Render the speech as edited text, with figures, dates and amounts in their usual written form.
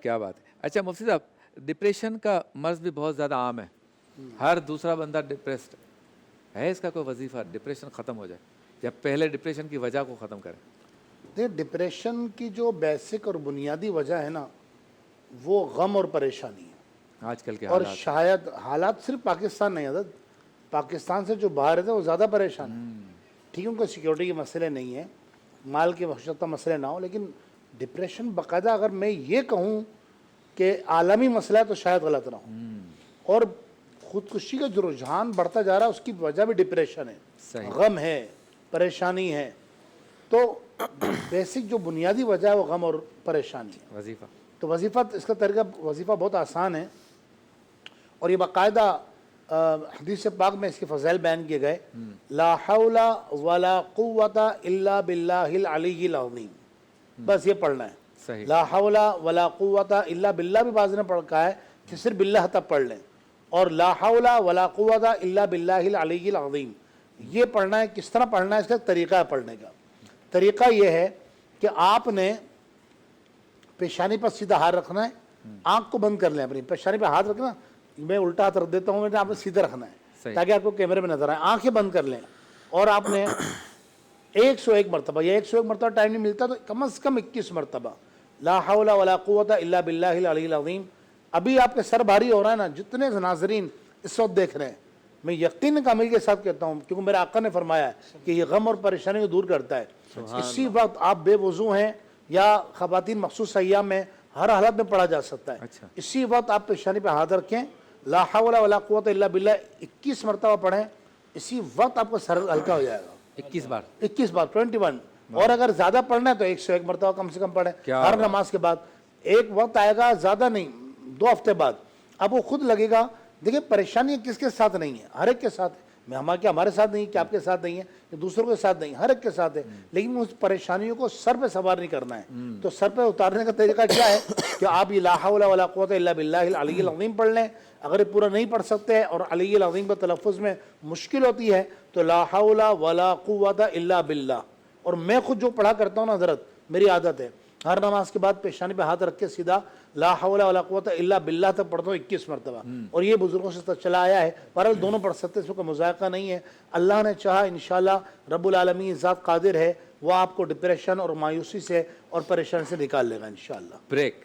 کیا بات ہے. اچھا مفتی صاحب, ڈپریشن کا مرض بھی بہت زیادہ عام ہے, ہر دوسرا بندہ ڈپریسڈ ہے. اس کا کوئی وظیفہ ڈپریشن ختم ہو جائے, یا پہلے ڈپریشن کی وجہ کو ختم کرے؟ دیکھ, ڈپریشن کی جو بیسک اور بنیادی وجہ ہے نا, وہ غم اور پریشانی ہے. آج کل کے اور حالات شاید حالات صرف پاکستان نہیں حضرت, پاکستان سے جو باہر ہے وہ زیادہ پریشان ہے. ٹھیک ہے, ان کو سیکیورٹی کے مسئلے نہیں ہیں, مال کے وحشت کا مسئلے نہ ہو, لیکن ڈپریشن باقاعدہ اگر میں یہ کہوں کہ عالمی مسئلہ ہے تو شاید غلط نہ ہو. اور خودکشی کا جو رجحان بڑھتا جا رہا ہے اس کی وجہ بھی ڈپریشن ہے, صحیح. غم ہے, پریشانی ہے. تو بیسک جو بنیادی وجہ ہے وہ غم اور پریشانی ہے. وظیفہ تو وظیفہ, اس کا طریقہ وظیفہ بہت آسان ہے, اور یہ باقاعدہ حدیث پاک میں اس کے فضائل بیان کیے گئے. لا حول ولا قوت الا باللہ العلی العظیم, بس یہ پڑھنا ہے. صحیح. لا حول ولا قوت الا باللہ بھی بعض نے پڑھا ہے کہ صرف باللہ تک پڑھ لیں, اور لا حول ولا قوت الا باللہ العلی العظیم یہ پڑھنا ہے. کس طرح پڑھنا ہے, اس کا طریقہ ہے پڑھنے کا. طریقہ یہ ہے کہ آپ نے پیشانی پر سیدھا ہاتھ رکھنا ہے, آنکھ کو بند کر لیں, اپنی پیشانی پہ ہاتھ رکھنا, میں الٹا ہاتھ رکھ دیتا ہوں, میں آپ نے سیدھا رکھنا ہے تاکہ آپ کو کیمرے میں نظر آئے. آنکھیں بند کر لیں, اور آپ نے 101 مرتبہ, یا 101 مرتبہ ٹائم نہیں ملتا تو کم از کم 21 مرتبہ لا حول ولا قوت الا باللہ العلی العظیم. ابھی آپ کے سر بھاری ہو رہا ہے نا, جتنے ناظرین اس وقت دیکھ رہے ہیں, میں یقین کامل کے ساتھ کہتا ہوں, کیونکہ میرے آقا نے فرمایا ہے کہ یہ غم اور پریشانی کو دور کرتا ہے. اسی وقت آپ بے وضو ہیں یا خواتین مخصوص ایام میں, ہر حالت میں پڑھا جا سکتا ہے. اسی وقت آپ پیشانی پہ ہاتھ رکھیں, لا حول ولا قوت الا باللہ 21 مرتبہ پڑھیں, اسی وقت آپ کا سر ہلکا ہو جائے گا. 21 بار 21 بار 21. اور اگر زیادہ پڑھنا ہے تو 101 مرتبہ کم سے کم پڑھیں ہر نماز کے بعد. ایک وقت آئے گا, زیادہ نہیں, 2 ہفتے بعد آپ کو خود لگے گا. دیکھیں پریشانی کس کے ساتھ نہیں ہے, ہر ایک کے ساتھ ہے. ہمارے ساتھ نہیں ہے, کہ آپ کے ساتھ نہیں ہے, کہ دوسروں کے ساتھ نہیں, ہر ایک کے ساتھ ہے. لیکن اس پریشانیوں کو سر پہ سوار نہیں کرنا ہے. تو سر پہ اتارنے کا طریقہ کیا ہے کہ آپ یہ لا حول ولا قوت الا باللہ العلی العظیم پڑھ لیں. اگر یہ پورا نہیں پڑھ سکتے اور علی العظیم کا تلفظ میں مشکل ہوتی ہے تو لا حول ولا قوت الا باللہ. اور میں خود جو پڑھا کرتا ہوں نا حضرت, میری عادت ہے ہر نماز کے بعد پیشانی پہ ہاتھ رکھ کے سیدھا لا حول ولا قوت الا باللہ تک پڑھتا ہوں 21 مرتبہ. اور یہ بزرگوں سے چلا آیا ہے. بہرحال دونوں پڑھ سکتے, اس میں کوئی مذائقہ نہیں ہے. اللہ نے چاہا انشاءاللہ رب العالمین ذات قادر ہے, وہ آپ کو ڈپریشن اور مایوسی سے اور پریشانی سے نکال لے گا انشاءاللہ. بریک.